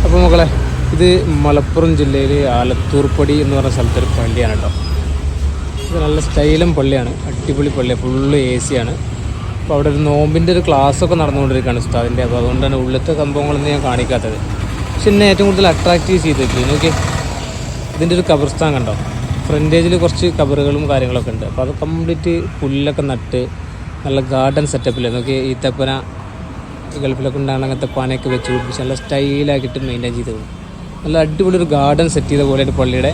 അപ്പോൾ മക്കളെ, ഇത് മലപ്പുറം ജില്ലയിൽ ആലത്തൂർപ്പടി എന്ന് പറഞ്ഞ സ്ഥലത്തൊരു പള്ളിയാണ് കേട്ടോ. ഇത് നല്ല സ്റ്റൈലും പള്ളിയാണ്, അടിപൊളി പള്ളിയാണ്, ഫുള്ള് AC ആണ്. അപ്പോൾ അവിടെ ഒരു നോമ്പിൻ്റെ ഒരു ക്ലാസ്സൊക്കെ നടന്നുകൊണ്ടിരിക്കുകയാണ് ഉസ്താദിൻ്റെ. അപ്പോൾ അതുകൊണ്ട് തന്നെ ഉള്ളിലത്തെ സംഭവങ്ങളൊന്നും ഞാൻ കാണിക്കാത്തത്. പക്ഷെ എന്നെ ഏറ്റവും കൂടുതൽ അട്രാക്റ്റീവ് ചെയ്തിട്ട് നോക്കി, ഇതിൻ്റെ ഒരു ഖബർസ്ഥാൻ കണ്ടോ. ഫ്രണ്ടേജിൽ കുറച്ച് കബറുകളും കാര്യങ്ങളൊക്കെ ഉണ്ട്. അപ്പോൾ അത് കംപ്ലീറ്റ് പുല്ലൊക്കെ നട്ട് നല്ല ഗാർഡൻ സെറ്റപ്പിൽ നോക്കി. ഈത്തപ്പന ഗൾഫിലൊക്കെ ഉണ്ടാകുന്ന അങ്ങനത്തെ പനയൊക്കെ വെച്ച് പിടിപ്പിച്ച് നല്ല സ്റ്റൈലാക്കിയിട്ട് മെയിൻറ്റെയിൻ ചെയ്ത് പോകും. നല്ല അടിപൊളി ഒരു ഗാർഡൻ സെറ്റ് ചെയ്ത പോലെയായിട്ട് പള്ളിയുടെ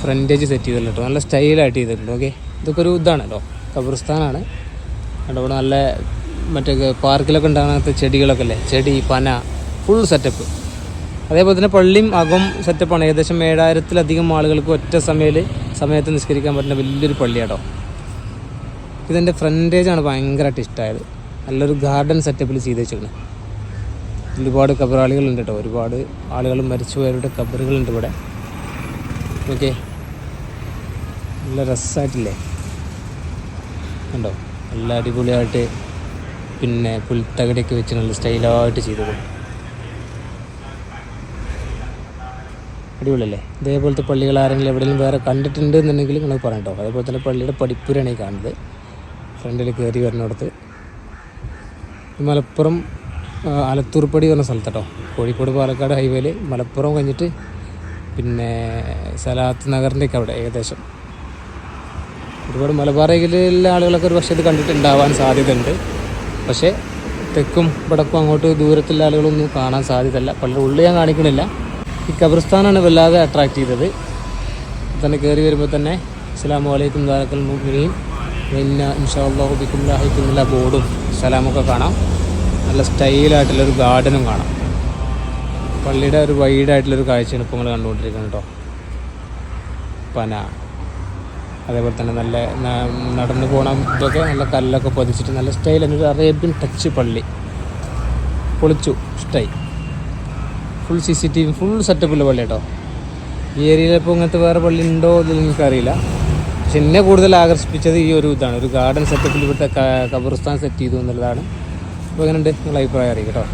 ഫ്രണ്ടേജ് സെറ്റ് ചെയ്തിട്ടുണ്ട് കേട്ടോ. നല്ല സ്റ്റൈലായിട്ട് ചെയ്തിട്ടുണ്ട്. ഓക്കെ, ഇതൊക്കെ ഒരു ഇതാണല്ലോ, ഖബർസ്ഥാനാണ്. അവിടെ നല്ല മറ്റേ പാർക്കിലൊക്കെ ഉണ്ടാകുന്ന ചെടികളൊക്കെ അല്ലേ, ചെടി പന ഫുൾ സെറ്റപ്പ്. അതേപോലെ തന്നെ പള്ളിയും അകം സെറ്റപ്പാണ്. ഏകദേശം 7000-ലധികം ആളുകൾക്ക് ഒറ്റ സമയത്ത് നിസ്കരിക്കാൻ പറ്റുന്ന വലിയൊരു പള്ളിയാട്ടോ. ഇതെൻ്റെ ഫ്രണ്ടേജാണ് ഭയങ്കരമായിട്ട് ഇഷ്ടമായത്. നല്ലൊരു ഗാർഡൻ സെറ്റപ്പിൽ ചെയ്ത് വെച്ചിട്ടുണ്ട്. ഒരുപാട് കബറാളികളുണ്ട് കേട്ടോ. ഒരുപാട് ആളുകൾ മരിച്ചുപോയവരുടെ കബറുകളുണ്ട് ഇവിടെ. ഓക്കെ, നല്ല രസമായിട്ടില്ലേ കണ്ടോ. നല്ല അടിപൊളിയായിട്ട് പിന്നെ പുൽത്തകടിയൊക്കെ വെച്ച് നല്ല സ്റ്റൈലായിട്ട് ചെയ്തത് അടിപൊളിയല്ലേ. ഇതേപോലത്തെ പള്ളികൾ ആരെങ്കിലും എവിടെയെങ്കിലും വേറെ കണ്ടിട്ടുണ്ട് എന്നുണ്ടെങ്കിൽ നിങ്ങൾ പറയാം കേട്ടോ. അതേപോലെ തന്നെ പള്ളിയുടെ പടിപ്പുരയാണ് ഈ കാണുന്നത്. ഫ്രണ്ടിൽ കയറി വരുന്നിടത്ത് മലപ്പുറം ആലത്തൂർപ്പടി പറഞ്ഞ സ്ഥലത്താട്ടോ. കോഴിക്കോട് പാലക്കാട് ഹൈവേയിൽ മലപ്പുറം കഴിഞ്ഞിട്ട് പിന്നെ സലാത്ത് നഗറിൻ്റെയൊക്കെ അവിടെ ഏകദേശം. ഒരുപാട് മലബാർ ഏരിയയിലുള്ള ആളുകളൊക്കെ ഒരു പക്ഷേ ഇത് കണ്ടിട്ടുണ്ടാവാൻ സാധ്യതയുണ്ട്. പക്ഷേ തെക്കും വടക്കും അങ്ങോട്ട് ദൂരത്തുള്ള ആളുകളൊന്നും കാണാൻ സാധ്യതയല്ല. പള്ളിയുടെ ഉള്ളിൽ ഞാൻ കാണിക്കണില്ല. ഈ ഖബർസ്ഥാനാണ് വല്ലാതെ അട്രാക്റ്റ് ചെയ്തത്. തന്നെ കയറി വരുമ്പോൾ തന്നെ അസ്സലാമു അലൈക്കും ദാറക്കൽ മുഅ്മിനീൻ പിന്നെ ഇൻഷാ അല്ലാഹു ബിക്കും ലാഹിക്കുന്നുള്ള ബോർഡും സലാമൊക്കെ കാണാം. നല്ല സ്റ്റൈലായിട്ടുള്ളൊരു ഗാർഡനും കാണാം. പള്ളിയുടെ ഒരു വൈഡായിട്ടുള്ളൊരു കാഴ്ചയാണ് ഇപ്പോൾ നിങ്ങൾ കണ്ടുകൊണ്ടിരിക്കുന്നത് കേട്ടോ. പന, അതേപോലെ തന്നെ നല്ല നടന്നു പോകണം. ഇതൊക്കെ നല്ല കല്ലൊക്കെ പതിച്ചിട്ട് നല്ല സ്റ്റൈൽ. ഒരു അറേബ്യൻ ടച്ച് പള്ളി പൊളിച്ചു, ഇഷ്ടമായി. ഫുൾ CCTV ഫുൾ സെറ്റപ്പുള്ള പള്ളി കേട്ടോ. ഈ ഏരിയയിലിപ്പോൾ ഇങ്ങനത്തെ വേറെ പള്ളി ഉണ്ടോ എന്ന് എനിക്കറിയില്ല. പക്ഷെ എന്നെ കൂടുതൽ ആകർഷിപ്പിച്ചത് ഈ ഒരു ഇതാണ്, ഒരു ഗാർഡൻ സെറ്റപ്പിൽ ഇവിടുത്തെ ഖബർസ്ഥാൻ സെറ്റ് ചെയ്തു എന്നുള്ളതാണ്. അപ്പോൾ എങ്ങനെയുണ്ട് നിങ്ങളുടെ അഭിപ്രായം അറിയിക്കും കേട്ടോ.